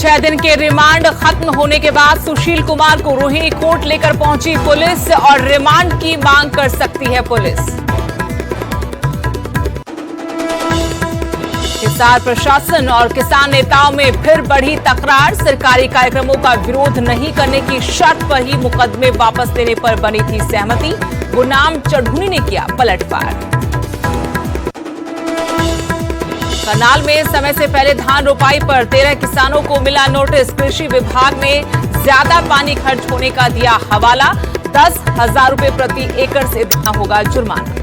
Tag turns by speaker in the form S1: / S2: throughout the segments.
S1: 6 दिन के रिमांड खत्म होने के बाद सुशील कुमार को रोहिणी कोर्ट लेकर पहुंची पुलिस और रिमांड की मांग कर सकती है पुलिस। किसान प्रशासन और किसान नेताओं में फिर बढ़ी तकरार। सरकारी कार्यक्रमों का विरोध नहीं करने की शर्त पर ही मुकदमे वापस लेने पर बनी थी सहमति। गुरनाम चढ़ूनी ने किया पलटवार। करनाल में समय से पहले धान रोपाई पर 13 किसानों को मिला नोटिस। कृषि विभाग ने ज्यादा पानी खर्च होने का दिया हवाला। 10,000 रुपए प्रति एकड़ से देना होगा जुर्माना।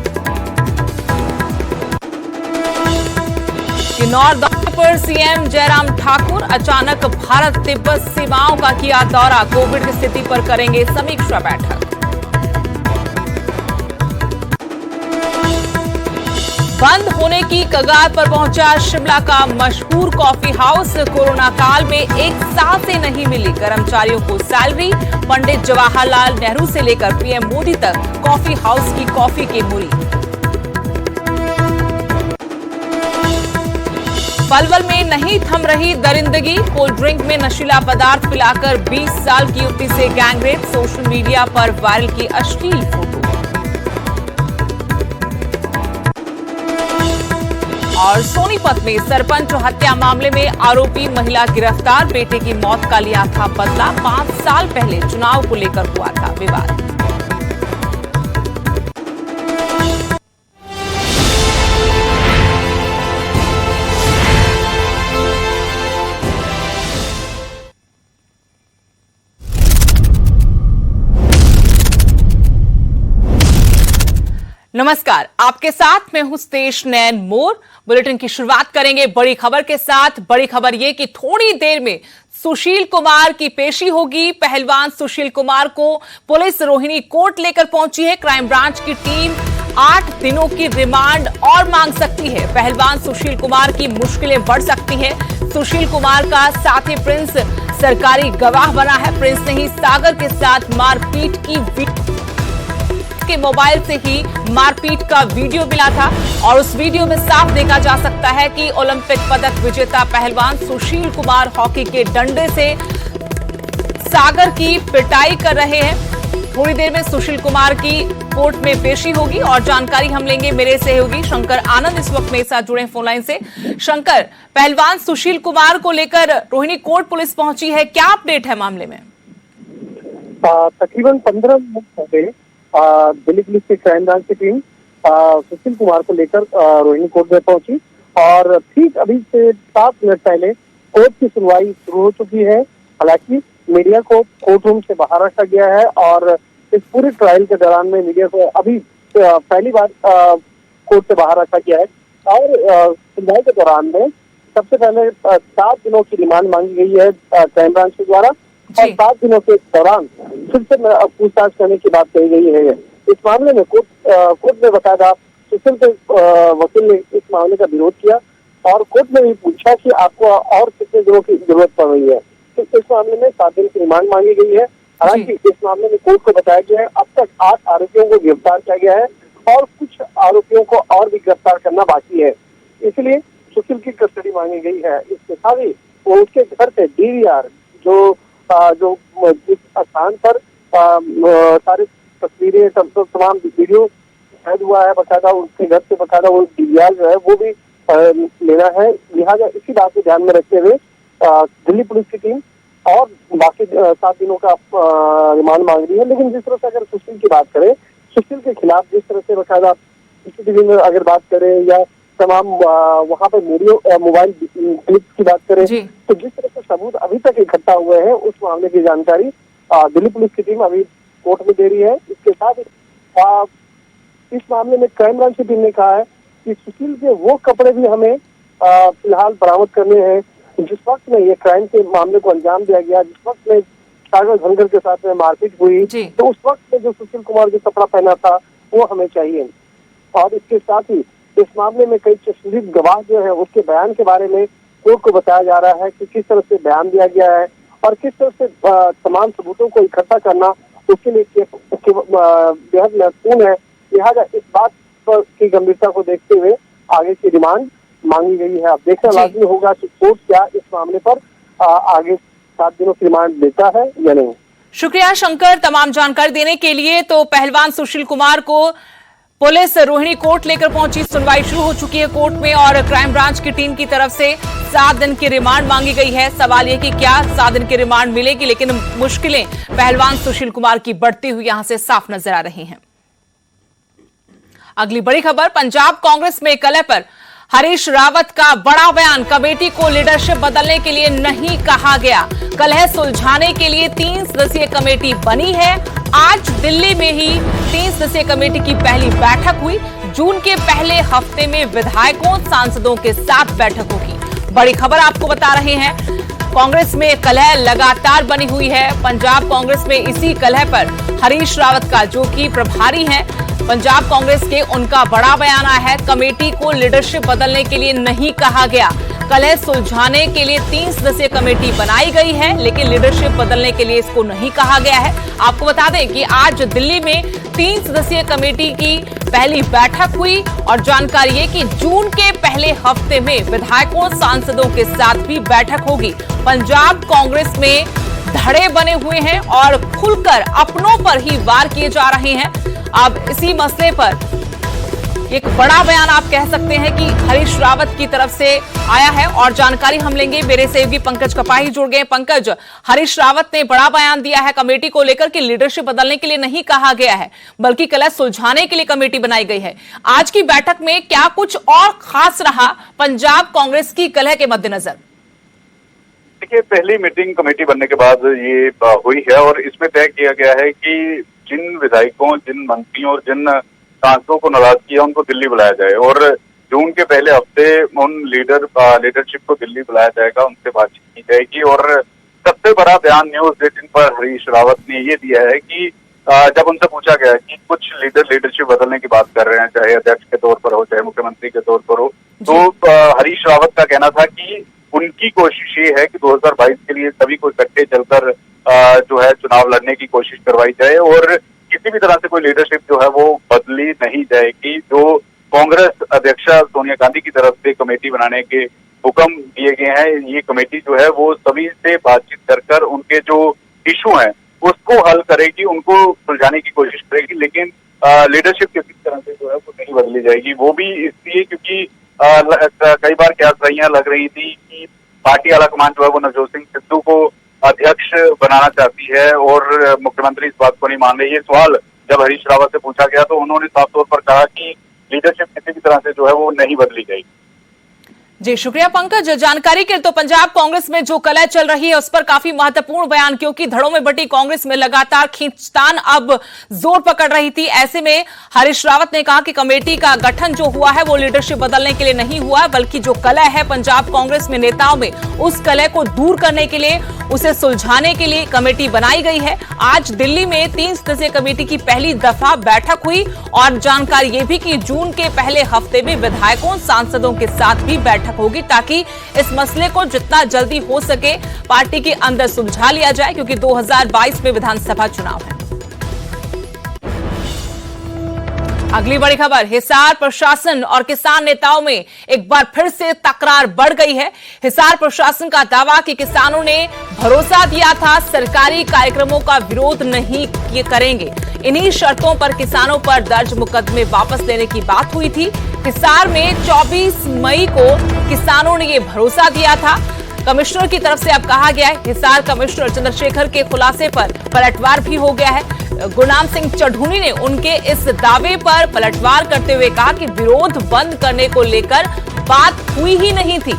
S1: किन्नौर दौरे पर सीएम जयराम ठाकुर। अचानक भारत तिब्बत सीमाओं का किया दौरा। कोविड की स्थिति पर करेंगे समीक्षा बैठक। बंद होने की कगार पर पहुंचा शिमला का मशहूर कॉफी हाउस। कोरोना काल में एक साल से नहीं मिली कर्मचारियों को सैलरी। पंडित जवाहरलाल नेहरू से लेकर पीएम मोदी तक कॉफी हाउस की कॉफी की मूली। पलवल में नहीं थम रही दरिंदगी। कोल्ड ड्रिंक में नशीला पदार्थ पिलाकर 20 साल की युवती से गैंगरेप। सोशल मीडिया पर वायरल की अश्लील फोटो। और सोनीपत में सरपंच हत्या मामले में आरोपी महिला गिरफ्तार। बेटे की मौत का लिया था बदला। 5 साल पहले चुनाव को लेकर हुआ था विवाद। नमस्कार, आपके साथ मैं हूं स्तेश नैन मोर। बुलेटिन की शुरुआत करेंगे बड़ी खबर के साथ। बड़ी खबर यह कि थोड़ी देर में सुशील कुमार की पेशी होगी। पहलवान सुशील कुमार को पुलिस रोहिणी कोर्ट लेकर पहुंची है। क्राइम ब्रांच की टीम 8 दिनों की रिमांड और मांग सकती है। पहलवान सुशील कुमार की मुश्किलें बढ़ सकती हैं। सुशील कुमार का साथी प्रिंस सरकारी गवाह बना है। प्रिंस ने ही सागर के साथ मारपीट की के मोबाइल से ही मारपीट का वीडियो मिला था और उस वीडियो में साफ देखा जा सकता है कि ओलंपिक पदक विजेता पहलवान सुशील कुमार हॉकी के डंडे से सागर की पिटाई कर रहे हैं। थोड़ी देर में सुशील कुमार की कोर्ट में पेशी होगी और जानकारी हम लेंगे मेरे सहयोगी शंकर आनंद इस वक्त मेरे साथ जुड़े फोन लाइन से। शंकर, पहलवान सुशील कुमार को लेकर रोहिणी कोर्ट पुलिस पहुंची है, क्या अपडेट है मामले में?
S2: तकरीबन 15 मिनट हो गए दिल्ली पुलिस की क्राइम ब्रांच की टीम सुशील कुमार को लेकर रोहिणी कोर्ट में पहुंची और ठीक अभी से 7 मिनट पहले कोर्ट की सुनवाई शुरू हो चुकी है। हालांकि मीडिया को कोर्ट रूम से बाहर रखा गया है और इस पूरे ट्रायल के दौरान में मीडिया को अभी पहली बार कोर्ट से बाहर रखा गया है और सुनवाई के दौरान में सबसे पहले 7 दिनों की रिमांड मांगी गई है क्राइम ब्रांच के द्वारा और 7 दिनों के दौरान फिर से पूछताछ करने की बात कही गई है। इस मामले में कोर्ट ने बताया, सुशील के वकील ने इस मामले का विरोध किया और कोर्ट ने भी पूछा कि आपको और कितने दिनों की जरूरत पड़ रही है। तो इस मामले में 7 दिन की रिमांड मांगी गई है। हालांकि इस मामले में कोर्ट को बताया गया है अब तक 8 आरोपियों को गिरफ्तार किया गया है और कुछ आरोपियों को और भी गिरफ्तार करना बाकी है, इसलिए सुशील की कस्टडी मांगी गई है। इसके साथ ही वो उसके घर से DVR जो जिस स्थान पर सारी तस्वीरें तमाम वीडियो कैद हुआ है बकायदा उसके घर से बकायदा वो DVR जो है वो भी लेना है। लिहाजा इसी बात को ध्यान में रखते हुए दिल्ली पुलिस की टीम और बाकी 7 दिनों का रिमांड मांग रही है। लेकिन जिस तरह से अगर सुशील की बात करें, सुशील के खिलाफ जिस तरह से बकायदा CCTV में अगर बात करें या तमाम वहाँ पे मोबाइल क्लिप्स की बात करें तो जिस तरह से सबूत अभी तक इकट्ठा हुए हैं उस मामले की जानकारी दिल्ली पुलिस की टीम अभी कोर्ट में दे रही है। इसके साथ इस मामले में क्राइम ब्रांच की टीम ने कहा है कि सुशील के वो कपड़े भी हमें फिलहाल बरामद करने हैं जिस वक्त में ये क्राइम के मामले को अंजाम दिया गया, जिस वक्त में सागर धनगर के साथ में मारपीट हुई तो उस वक्त में जो सुशील कुमार जो कपड़ा पहना था वो हमें चाहिए। और इसके साथ ही इस मामले में कई चश्मदीद गवाह जो है उसके बयान के बारे में कोर्ट को बताया जा रहा है कि किस तरह से बयान दिया गया है और किस तरह से तमाम सबूतों को इकट्ठा करना उसके लिए बेहद महत्वपूर्ण है। लिहाजा इस बात की गंभीरता को देखते हुए आगे की रिमांड मांगी गई है। अब देखना लाजमी होगा कि कोर्ट क्या इस मामले पर आगे 7 दिनों की रिमांड देता है या नहीं।
S1: शुक्रिया शंकर तमाम जानकारी देने के लिए। तो पहलवान सुशील कुमार को पुलिस रोहिणी कोर्ट लेकर पहुंची, सुनवाई शुरू हो चुकी है कोर्ट में और क्राइम ब्रांच की टीम की तरफ से 7 दिन की रिमांड मांगी गई है। सवाल यह कि क्या 7 दिन की रिमांड मिलेगी, लेकिन मुश्किलें पहलवान सुशील कुमार की बढ़ती हुई यहां से साफ नजर आ रही हैं। अगली बड़ी खबर, पंजाब कांग्रेस में कलह पर हरीश रावत का बड़ा बयान। कमेटी को लीडरशिप बदलने के लिए नहीं कहा गया, कलह सुलझाने के लिए 3 सदस्यीय कमेटी बनी है। आज दिल्ली में ही 3 सदस्यीय कमेटी की पहली बैठक हुई। जून के पहले हफ्ते में विधायकों सांसदों के साथ बैठक होगी। बड़ी खबर आपको बता रहे हैं, कांग्रेस में कलह लगातार बनी हुई है। पंजाब कांग्रेस में इसी कलह पर हरीश रावत का, जो कि प्रभारी हैं पंजाब कांग्रेस के, उनका बड़ा बयान आया है। कमेटी को लीडरशिप बदलने के लिए नहीं कहा गया, कलह सुलझाने के लिए 3 सदस्यीय कमेटी बनाई गई है, लेकिन लीडरशिप बदलने के लिए इसको नहीं कहा गया है। आपको बता दें कि आज दिल्ली में 3 सदस्यीय कमेटी की पहली बैठक हुई और जानकारी है कि जून के पहले हफ्ते में विधायकों सांसदों के साथ भी बैठक होगी। पंजाब कांग्रेस में धड़े बने हुए हैं और खुलकर अपनों पर ही वार किए जा रहे हैं। अब इसी मसले पर एक बड़ा बयान आप कह सकते हैं कि हरीश रावत की तरफ से आया है और जानकारी हम लेंगे। मेरे सहयोगी पंकज कपाही जुड़ गए। पंकज, हरीश रावत ने बड़ा बयान दिया है कमेटी को लेकर कि लीडरशिप बदलने के लिए नहीं कहा गया है, बल्कि कलह सुलझाने के लिए कमेटी बनाई गई है। आज की बैठक में क्या कुछ और खास रहा पंजाब कांग्रेस की कलह के मद्देनजर?
S3: देखिए, पहली मीटिंग कमेटी बनने के बाद ये हुई है और इसमें तय किया गया है कि जिन विधायकों, जिन मंत्रियों और जिन सांसदों को नाराज किया उनको दिल्ली बुलाया जाए और जून के पहले हफ्ते उन लीडरशिप को दिल्ली बुलाया जाएगा, उनसे बातचीत की जाएगी। और सबसे बड़ा बयान न्यूज 18 पर हरीश रावत ने ये दिया है कि जब उनसे पूछा गया कि कुछ लीडरशिप बदलने की बात कर रहे हैं, चाहे अध्यक्ष के तौर पर हो चाहे मुख्यमंत्री के तौर पर हो, तो हरीश रावत का कहना था कि उनकी कोशिश ये है कि 2022 के लिए सभी को इकट्ठे चलकर जो है चुनाव लड़ने की कोशिश करवाई जाए और किसी भी तरह से कोई लीडरशिप जो है वो बदली नहीं जाएगी। जो कांग्रेस अध्यक्षा सोनिया गांधी की तरफ से कमेटी बनाने के हुक्म दिए गए हैं, ये कमेटी जो है वो सभी से बातचीत कर उनके जो इशू हैं उसको हल करेगी, उनको सुलझाने की कोशिश करेगी, लेकिन लीडरशिप किसी तरह से जो है वो नहीं बदली जाएगी। वो भी इसलिए क्योंकि कई बार क्या सहियां लग रही थी कि पार्टी आलाकमान जो है वो नवजोत सिंह सिद्धू को अध्यक्ष बनाना चाहती है और मुख्यमंत्री इस बात को नहीं मान रही। ये सवाल जब हरीश रावत से पूछा गया तो उन्होंने साफ तौर पर कहा कि लीडरशिप किसी भी तरह से जो है वो नहीं बदली जाएगी।
S1: जी शुक्रिया पंकज जानकारी के लिए। तो पंजाब कांग्रेस में जो कलह चल रही है उस पर काफी महत्वपूर्ण बयान, क्योंकि धड़ों में बटी कांग्रेस में लगातार खींचतान अब जोर पकड़ रही थी। ऐसे में हरीश रावत ने कहा कि कमेटी का गठन जो हुआ है वो लीडरशिप बदलने के लिए नहीं हुआ, बल्कि जो कलह है पंजाब कांग्रेस में नेताओं में, उस कलह को दूर करने के लिए, उसे सुलझाने के लिए कमेटी बनाई गई है। आज दिल्ली में 3 सदस्यीय कमेटी की पहली दफा बैठक हुई और जानकारी ये भी कि जून के पहले हफ्ते में विधायकों सांसदों के साथ भी बैठक होगी, ताकि इस मसले को जितना जल्दी हो सके पार्टी के अंदर सुलझा लिया जाए, क्योंकि 2022 में विधानसभा चुनाव है। अगली बड़ी खबर, हिसार प्रशासन और किसान नेताओं में एक बार फिर से तकरार बढ़ गई है। हिसार प्रशासन का दावा कि किसानों ने भरोसा दिया था सरकारी कार्यक्रमों का विरोध नहीं करेंगे, इन्हीं शर्तों पर किसानों पर दर्ज मुकदमे वापस लेने की बात हुई थी। हिसार में 24 मई को किसानों ने यह भरोसा दिया था। कमिश्नर की तरफ से अब कहा गया है, हिसार कमिश्नर चंद्रशेखर के खुलासे पर पलटवार भी हो गया है। गुरनाम सिंह चढ़ूनी ने उनके इस दावे पर पलटवार करते हुए कहा कि विरोध बंद करने को लेकर बात हुई ही नहीं थी।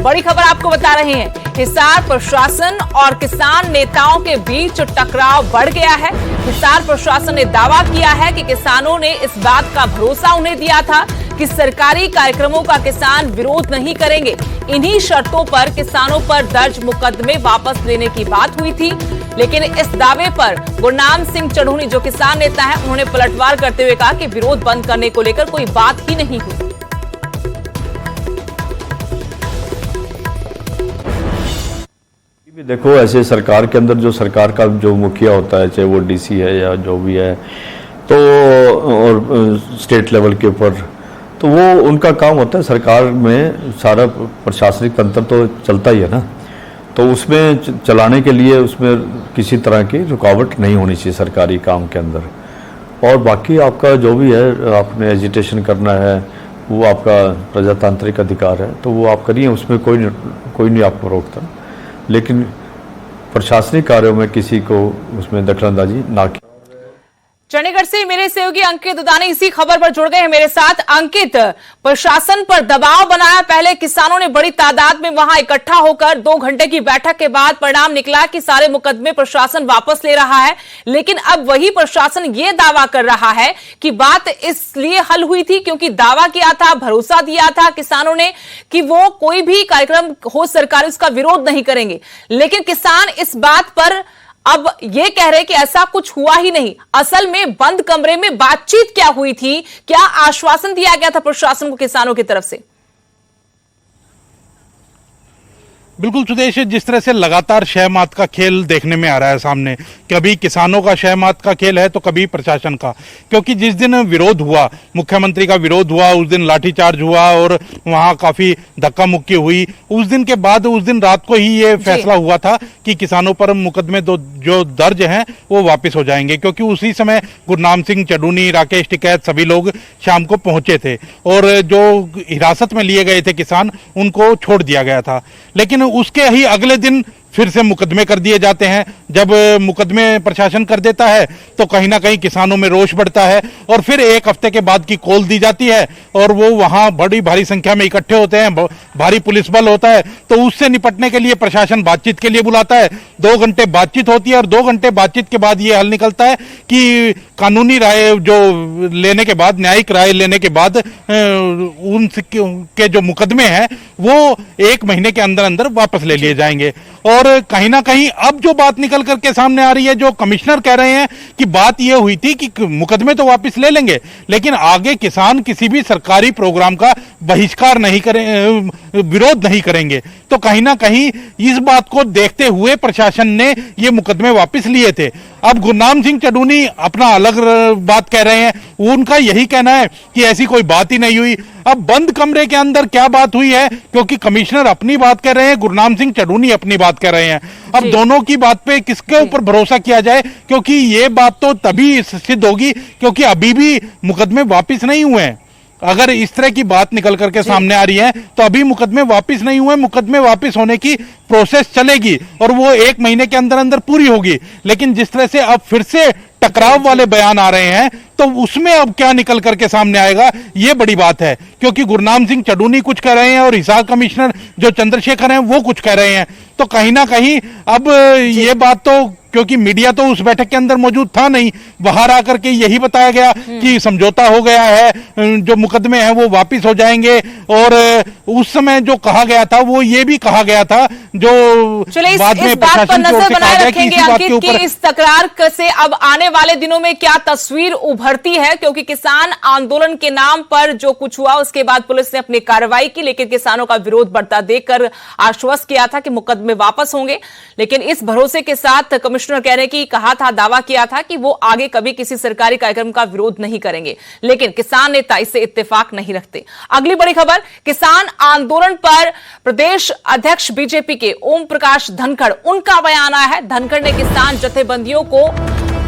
S1: बड़ी खबर आपको बता रहे हैं, हिसार प्रशासन और किसान नेताओं के बीच टकराव बढ़ गया है। हिसार प्रशासन ने दावा किया है कि किसानों ने इस बात का भरोसा उन्हें दिया था कि सरकारी कार्यक्रमों का किसान विरोध नहीं करेंगे, इन्हीं शर्तों पर किसानों पर दर्ज मुकदमे वापस लेने की बात हुई थी। लेकिन इस दावे पर गुरनाम सिंह चढ़ूनी जो किसान नेता हैं, उन्होंने पलटवार करते हुए कहा कि विरोध बंद करने को लेकर कोई बात ही नहीं हुई।
S4: देखो, ऐसे सरकार के अंदर जो सरकार का जो मुखिया होता है, चाहे वो डीसी है या जो भी है, तो और स्टेट लेवल के ऊपर, तो वो उनका काम होता है। सरकार में सारा प्रशासनिक तंत्र तो चलता ही है ना, तो उसमें चलाने के लिए उसमें किसी तरह की रुकावट नहीं होनी चाहिए सरकारी काम के अंदर। और बाकी आपका जो भी है, आपने एजिटेशन करना है वो आपका प्रजातांत्रिक अधिकार है, तो वो आप करिए, उसमें कोई नहीं आपको रोकता, लेकिन प्रशासनिक कार्यों में किसी को उसमें दखलंदाजी ना की।
S1: चंडीगढ़ से मेरे सहयोगी अंकित दुदानी इसी खबर पर जुड़ गए हैं मेरे साथ। अंकित, प्रशासन पर दबाव बनाया, पहले किसानों ने बड़ी तादाद में वहां इकट्ठा होकर 2 घंटे की बैठक के बाद परिणाम निकला कि सारे मुकदमे प्रशासन वापस ले रहा है, लेकिन अब वही प्रशासन ये दावा कर रहा है कि बात इसलिए हल हुई थी क्योंकि दावा किया था, भरोसा दिया था किसानों ने कि वो कोई भी कार्यक्रम हो सरकारी उसका विरोध नहीं करेंगे, लेकिन किसान इस बात पर अब ये कह रहे कि ऐसा कुछ हुआ ही नहीं। असल में बंद कमरे में बातचीत क्या हुई थी, क्या आश्वासन दिया गया था प्रशासन को किसानों की तरफ से?
S5: बिल्कुल सुदेश, जिस तरह से लगातार शह मात का खेल देखने में आ रहा है सामने, कभी किसानों का शह मात का खेल है तो कभी प्रशासन का, क्योंकि जिस दिन विरोध हुआ, मुख्यमंत्री का विरोध हुआ, उस दिन लाठीचार्ज हुआ और वहां काफी धक्का मुक्की हुई। उस दिन के बाद उस दिन रात को ही ये फैसला हुआ था कि किसानों पर मुकदमे जो दर्ज हैं वो वापस हो जाएंगे, क्योंकि उसी समय गुरनाम सिंह चडूनी, राकेश टिकैत सभी लोग शाम को पहुंचे थे और जो हिरासत में लिए गए थे किसान उनको छोड़ दिया गया था। लेकिन उसके ही अगले दिन फिर से मुकदमे कर दिए जाते हैं। जब मुकदमे प्रशासन कर देता है तो कहीं ना कहीं किसानों में रोष बढ़ता है और फिर 1 हफ्ते के बाद की कॉल दी जाती है और वो वहां बड़ी भारी संख्या में इकट्ठे होते हैं, भारी पुलिस बल होता है, तो उससे निपटने के लिए प्रशासन बातचीत के लिए बुलाता है। 2 घंटे बातचीत होती है और 2 घंटे बातचीत के बाद ये हल निकलता है कि कानूनी राय जो लेने के बाद, न्यायिक राय लेने के बाद उनके जो मुकदमे हैं वो 1 महीने के अंदर अंदर वापस ले लिए जाएंगे। और कहीं ना कहीं अब जो बात निकल करके सामने आ रही है, जो कमिश्नर कह रहे हैं कि बात यह हुई थी कि मुकदमे तो वापस ले लेंगे, लेकिन आगे किसान किसी भी सरकारी प्रोग्राम का बहिष्कार नहीं करें, विरोध नहीं करेंगे। तो कहीं ना कहीं इस बात को देखते हुए प्रशासन ने ये मुकदमे वापस लिए थे। अब गुरनाम सिंह चडूनी अपना अलग बात कह रहे हैं, उनका यही कहना है कि ऐसी कोई बात ही नहीं हुई। अब बंद कमरे के अंदर क्या बात हुई है, क्योंकि कमिश्नर अपनी बात कह रहे हैं, गुरनाम सिंह चडूनी अपनी बात कह रहे हैं। अब दोनों की बात पे किसके ऊपर भरोसा किया जाए, क्योंकि ये बात तो तभी सिद्ध होगी क्योंकि अभी भी मुकदमे वापस नहीं हुए हैं। अगर इस तरह की बात निकल करके सामने आ रही है तो अभी मुकदमे वापस नहीं हुए, मुकदमे वापस होने की प्रोसेस चलेगी और वो 1 महीने के अंदर अंदर पूरी होगी। लेकिन जिस तरह से अब फिर से टकराव वाले बयान आ रहे हैं तो उसमें अब क्या निकल करके सामने आएगा, ये बड़ी बात है। क्योंकि गुरनाम सिंह चडूनी कुछ कह रहे हैं और हिसार कमिश्नर जो चंद्रशेखर हैं वो कुछ कह रहे हैं। तो कहीं ना कहीं अब ये बात तो, क्योंकि मीडिया तो उस बैठक के अंदर मौजूद था नहीं, बाहर आकर के यही बताया गया कि समझौता हो गया है, जो मुकदमे हैं वो वापस हो जाएंगे। और उस समय जो कहा गया था वो ये भी कहा गया था, जो बाद में
S1: बात पर नजर बनाए रखेंगे अंकित कि इस तकरार से अब आने वाले दिनों में क्या तस्वीर उभरती है, क्योंकि किसान आंदोलन के नाम पर जो कुछ हुआ उसके बाद पुलिस ने अपनी कार्रवाई की, लेकिन किसानों का विरोध बढ़ता देखकर आश्वस्त किया था कि मुकदमे वापस होंगे। लेकिन इस भरोसे के साथ कमिश्नर कह रहे हैं कि कहा था, दावा किया था कि वो आगे कभी किसी सरकारी कार्यक्रम का विरोध नहीं करेंगे, लेकिन किसान नेता इससे इत्तेफाक नहीं रखते। अगली बड़ी खबर, किसान आंदोलन पर प्रदेश अध्यक्ष बीजेपी के ओम प्रकाश धनखड़, उनका बयान आया है। धनखड़ ने किसान जथेबंदियों को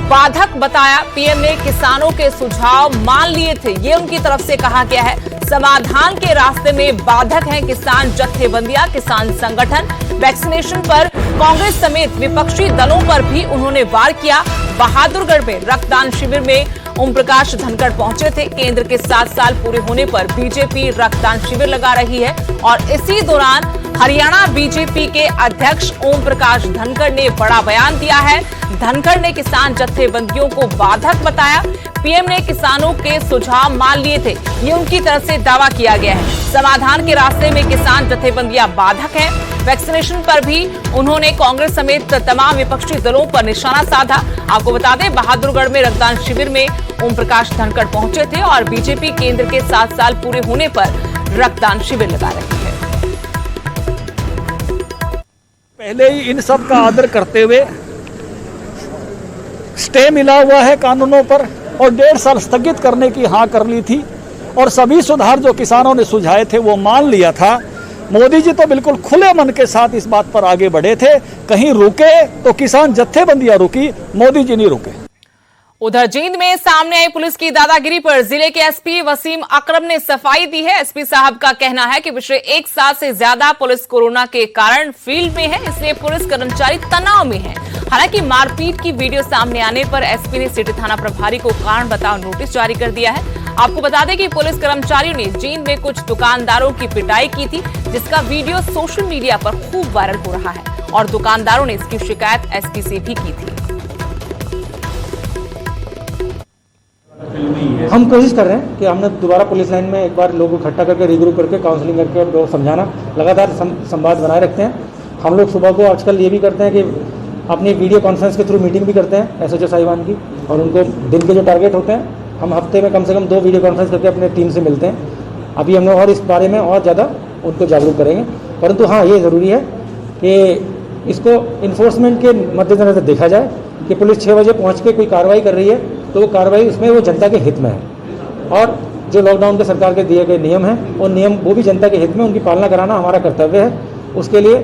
S1: बाधक बताया, पीएम ने किसानों के सुझाव मान लिए थे, ये उनकी तरफ से कहा गया है। समाधान के रास्ते में बाधक हैं किसान जथेबंदियां, किसान संगठन। वैक्सीनेशन पर कांग्रेस समेत विपक्षी दलों पर भी उन्होंने वार किया। बहादुरगढ़ में रक्तदान शिविर में ओम प्रकाश धनखड़ पहुंचे थे। केंद्र के 7 साल पूरे होने पर बीजेपी रक्तदान शिविर लगा रही है और इसी दौरान हरियाणा बीजेपी के अध्यक्ष ओम प्रकाश धनखड़ ने बड़ा बयान दिया है। धनखड़ ने किसान जथेबंदियों को बाधक बताया, पीएम ने किसानों के सुझाव मान लिए थे, ये उनकी तरफ से दावा किया गया है। समाधान के रास्ते में किसान जथेबंदियां बाधक हैं। वैक्सीनेशन पर भी उन्होंने कांग्रेस समेत तमाम विपक्षी दलों पर निशाना साधा। आपको बता दें, बहादुरगढ़ में रक्तदान शिविर में ओम प्रकाश धनखड़ पहुंचे थे और बीजेपी केंद्र के 7 साल पूरे होने पर रक्तदान शिविर लगा रही है।
S6: पहले ही इन सब का आदर करते हुए स्टे मिला हुआ है कानूनों पर और 1.5 साल स्थगित करने की हाँ कर ली थी और सभी सुधार जो किसानों ने सुझाए थे वो मान लिया था। मोदी जी तो बिल्कुल खुले मन के साथ इस बात पर आगे बढ़े थे। कहीं रुके तो किसान जत्थेबंदियां रुकी, मोदी जी नहीं रुके।
S1: उधर जींद में सामने आई पुलिस की दादागिरी पर जिले के एसपी वसीम अकरम ने सफाई दी है। एसपी साहब का कहना है कि पिछले 1 साल से ज्यादा पुलिस कोरोना के कारण फील्ड में है, इसलिए पुलिस कर्मचारी तनाव में है। हालांकि मारपीट की वीडियो सामने आने पर एसपी ने सिटी थाना प्रभारी को कारण बताओ नोटिस जारी कर दिया है। आपको बता दें कि पुलिस कर्मचारियों ने जींद में कुछ दुकानदारों की पिटाई की थी, जिसका वीडियो सोशल मीडिया पर खूब वायरल हो रहा है और दुकानदारों ने इसकी शिकायत एसपी से भी की थी।
S7: हम कोशिश कर रहे हैं कि हमने दोबारा पुलिस लाइन में एक बार लोगों को इकट्ठा करके रिग्रुप करके काउंसलिंग करके और लोग समझाना, लगातार संवाद बनाए रखते हैं। हम लोग सुबह को आजकल ये भी करते हैं कि अपनी वीडियो कॉन्फ्रेंस के थ्रू मीटिंग भी करते हैं एसएचओ साहिबान की, और उनको दिन के जो टारगेट होते हैं हम हफ्ते में कम से कम 2 वीडियो कॉन्फ्रेंस करके अपने टीम से मिलते हैं। अभी हम लोग और इस बारे में और ज़्यादा उनको जागरूक करेंगे। परंतु हाँ, ये ज़रूरी है कि इसको इन्फोर्समेंट के मद्देनजर से देखा जाए कि पुलिस 6 बजे पहुँच के कोई कार्रवाई कर रही है तो वो कार्रवाई उसमें वो जनता के हित में है, और जो लॉकडाउन के सरकार के दिए गए नियम हैं और नियम वो भी जनता के हित में, उनकी पालना कराना हमारा कर्तव्य है। उसके लिए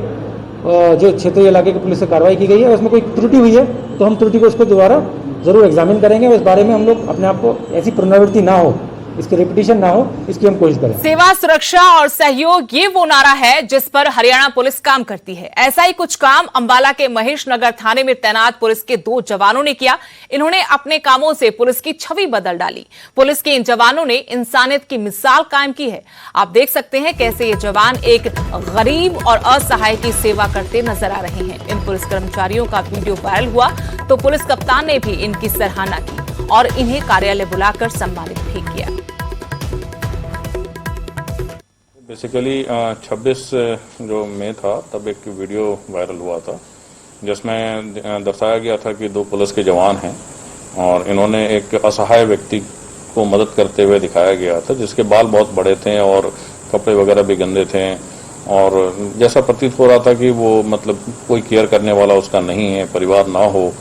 S7: जो क्षेत्रीय इलाके की पुलिस से कार्रवाई की गई है उसमें कोई त्रुटि हुई है तो हम त्रुटि को उसको दोबारा जरूर एग्जामिन करेंगे और इस बारे में हम लोग अपने आप को ऐसी पुनरावृत्ति ना हो, इसकी रिपीटिशन ना हो, इसकी हम कोशिश करें।
S1: सेवा, सुरक्षा और सहयोग, ये वो नारा है जिस पर हरियाणा पुलिस काम करती है। ऐसा ही कुछ काम अंबाला के महेश नगर थाने में तैनात पुलिस के 2 जवानों ने किया। इन्होंने अपने कामों से पुलिस की छवि बदल डाली। पुलिस के इन जवानों ने इंसानियत की मिसाल कायम की है। आप देख सकते हैं कैसे ये जवान एक गरीब और असहाय की सेवा करते नजर आ रहे हैं। इन पुलिस कर्मचारियों का वीडियो वायरल हुआ तो पुलिस कप्तान ने भी इनकी सराहना की और इन्हें कार्यालय बुलाकर सम्मानित भी किया।
S8: बेसिकली 26 जो मई था तब एक वीडियो वायरल हुआ था जिसमें दर्शाया गया था कि 2 पुलिस के जवान हैं और इन्होंने एक असहाय व्यक्ति को मदद करते हुए दिखाया गया था, जिसके बाल बहुत बड़े थे और कपड़े वगैरह भी गंदे थे और जैसा प्रतीत हो रहा था कि वो मतलब कोई केयर करने वाला उसका नहीं है, परिवार ना हो।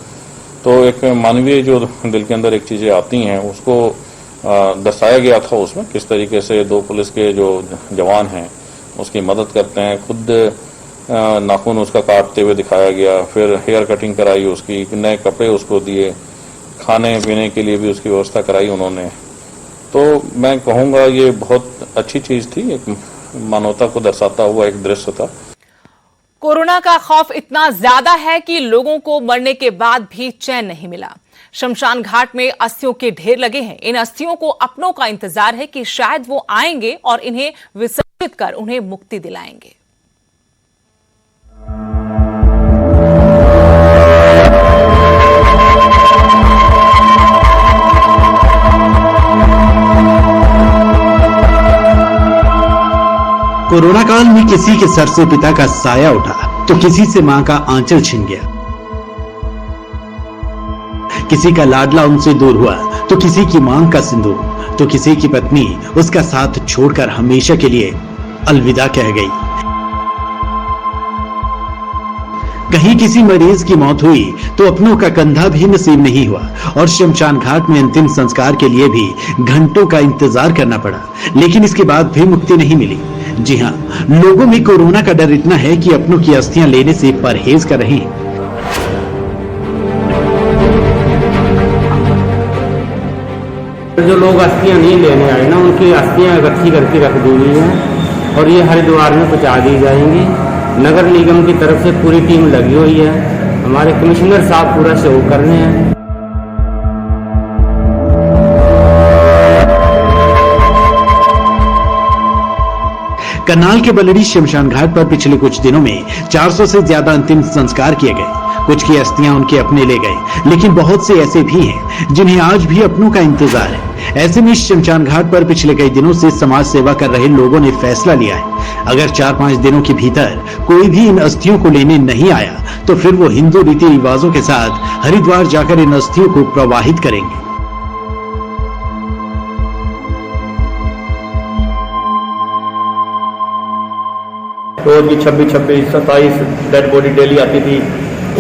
S8: तो एक मानवीय जो दिल के अंदर एक चीज़ें आती हैं उसको दर्शाया गया था उसमें, किस तरीके से 2 पुलिस के जो जवान हैं उसकी मदद करते हैं। खुद नाखून उसका काटते हुए दिखाया गया, फिर हेयर कटिंग कराई उसकी, नए कपड़े उसको दिए, खाने पीने के लिए भी उसकी व्यवस्था कराई उन्होंने। तो मैं कहूँगा ये बहुत अच्छी चीज़ थी, एक मानवता को दर्शाता हुआ एक दृश्य था।
S1: कोरोना का खौफ इतना ज्यादा है कि लोगों को मरने के बाद भी चैन नहीं मिला। शमशान घाट में अस्थियों के ढेर लगे हैं। इन अस्थियों को अपनों का इंतजार है कि शायद वो आएंगे और इन्हें विसर्जित कर उन्हें मुक्ति दिलाएंगे।
S9: कोरोना काल में किसी के सर से पिता का साया उठा तो किसी से मां का आंचल छिन गया, किसी का लाडला उनसे दूर हुआ तो किसी की मांग का सिंदूर, तो किसी की पत्नी उसका साथ छोड़कर हमेशा के लिए अलविदा कह गई। कहीं किसी मरीज की मौत हुई तो अपनों का कंधा भी नसीब नहीं हुआ और शमशान घाट में अंतिम संस्कार के लिए भी घंटों का इंतजार करना पड़ा, लेकिन इसके बाद भी मुक्ति नहीं मिली। जी हाँ, लोगों में कोरोना का डर इतना है कि अपनों की अस्थियां लेने से परहेज कर रहे हैं।
S10: जो लोग अस्थियां नहीं लेने आए ना, उनकी अस्थियां इकट्ठी करके रख दी गई हैं और ये हरिद्वार में पहुंचा दी जाएंगी। नगर निगम की तरफ से पूरी टीम लगी हुई है, हमारे कमिश्नर साहब पूरा सहयोग कर रहे हैं।
S9: करनाल के बलड़ी शमशान घाट पर पिछले कुछ दिनों में 400 से ज्यादा अंतिम संस्कार किए गए। कुछ की अस्थियां उनके अपने ले गए, लेकिन बहुत से ऐसे भी हैं जिन्हें आज भी अपनों का इंतजार है। ऐसे में शमशान घाट पर पिछले कई दिनों से समाज सेवा कर रहे लोगों ने फैसला लिया है, अगर 4-5 दिनों के भीतर कोई भी इन अस्थियों को लेने नहीं आया तो फिर वो हिंदू रीति रिवाजों के साथ हरिद्वार जाकर इन अस्थियों को प्रवाहित करेंगे।
S11: रोज की 26-27 डेड बॉडी डेली आती थी,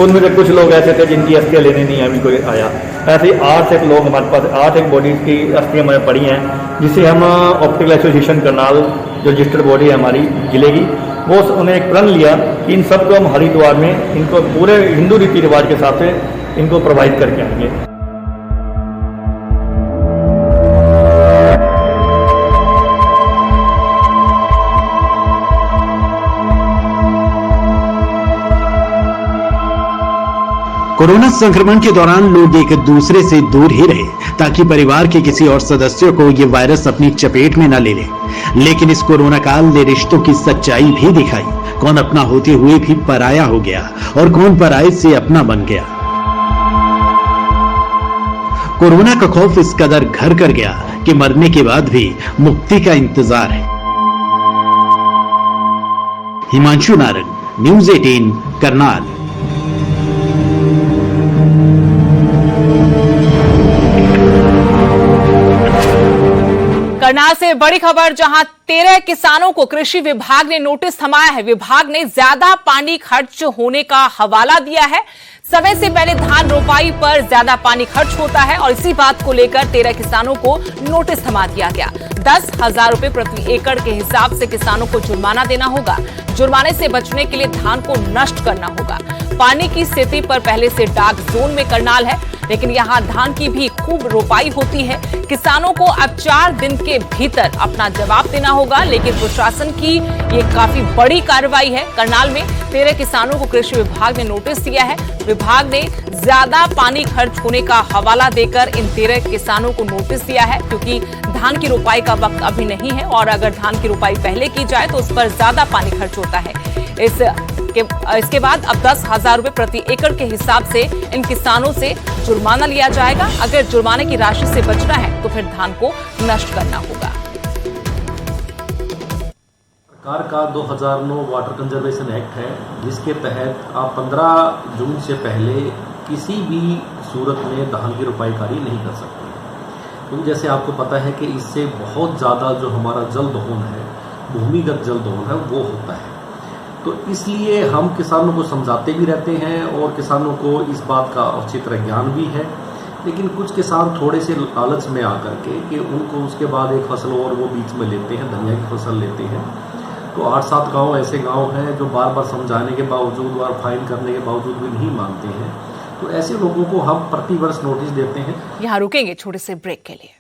S11: उनमें से कुछ लोग ऐसे थे जिनकी अस्थियां लेने नहीं अभी कोई आया। ऐसे ही 8 एक लोग हमारे पास 8 एक बॉडी की अस्थियां हमें पड़ी हैं, जिसे हम ऑप्टिकल एसोसिएशन करनाल जो रजिस्टर्ड बॉडी है हमारी जिले की, वो उन्हें एक प्रण लिया कि इन सबको हम हरिद्वार में इनको पूरे हिंदू रीति रिवाज के हिसाब से इनको प्रोवाइड करके आएंगे।
S9: कोरोना संक्रमण के दौरान लोग एक दूसरे से दूर ही रहे ताकि परिवार के किसी और सदस्यों को ये वायरस अपनी चपेट में न ले ले। लेकिन इस कोरोना काल ने रिश्तों की सच्चाई भी दिखाई। कौन अपना होते हुए भी पराया हो गया और कौन पराये से अपना बन गया। कोरोना का खौफ इस कदर घर कर गया कि मरने के बाद भी मुक्ति का इंतजार है। हिमांशु नारंग, न्यूज़ 18, करनाल।
S1: करनाल से बड़ी खबर, जहां 13 किसानों को कृषि विभाग ने नोटिस थमाया है। विभाग ने ज्यादा पानी खर्च होने का हवाला दिया है। समय से पहले धान रोपाई पर ज्यादा पानी खर्च होता है और इसी बात को लेकर 13 किसानों को नोटिस थमा दिया गया। 10,000 रुपए प्रति एकड़ के हिसाब से किसानों को जुर्माना देना होगा। जुर्माने से बचने के लिए धान को नष्ट करना होगा। पानी की स्थिति पर पहले से डार्क जोन में करनाल है, लेकिन यहाँ धान की भी खूब रोपाई होती है। किसानों को अब 4 दिन के भीतर अपना जवाब देना होगा, लेकिन प्रशासन की ये काफी बड़ी कार्रवाई है। करनाल में 13 किसानों को कृषि विभाग ने नोटिस दिया है। विभाग ने ज्यादा पानी खर्च होने का हवाला देकर इन 13 किसानों को नोटिस दिया है, क्योंकि धान की रोपाई का वक्त अभी नहीं है और अगर धान की रोपाई पहले की जाए तो उस पर ज्यादा पानी खर्च होता है। इसके बाद अब 10,000 रुपए प्रति एकड़ के हिसाब से इन किसानों से जुर्माना लिया जाएगा। अगर जुर्माने की राशि से बचना है तो फिर धान को नष्ट करना होगा।
S12: सरकार का 2009 वाटर कंजर्वेशन एक्ट है, जिसके तहत आप 15 जून से पहले किसी भी सूरत में धान की रोपाई कार्य नहीं कर सकते, क्योंकि जैसे आपको पता है कि इससे बहुत ज़्यादा जो हमारा जल दोहन है, भूमिगत जल दोहन है, वो होता है। तो इसलिए हम किसानों को समझाते भी रहते हैं और किसानों को इस बात का अच्छी तरह ज्ञान भी है, लेकिन कुछ किसान थोड़े से लालच में आकर के कि उनको उसके बाद एक फसल और वो बीच में लेते हैं, धनिया की फसल लेते हैं। तो 8-7 गांव ऐसे गांव हैं जो बार बार समझाने के बावजूद और फाइन करने के बावजूद भी नहीं मानते हैं। तो ऐसे लोगों को हम प्रतिवर्ष नोटिस देते हैं।
S1: यहाँ रुकेंगे छोटे से ब्रेक के लिए।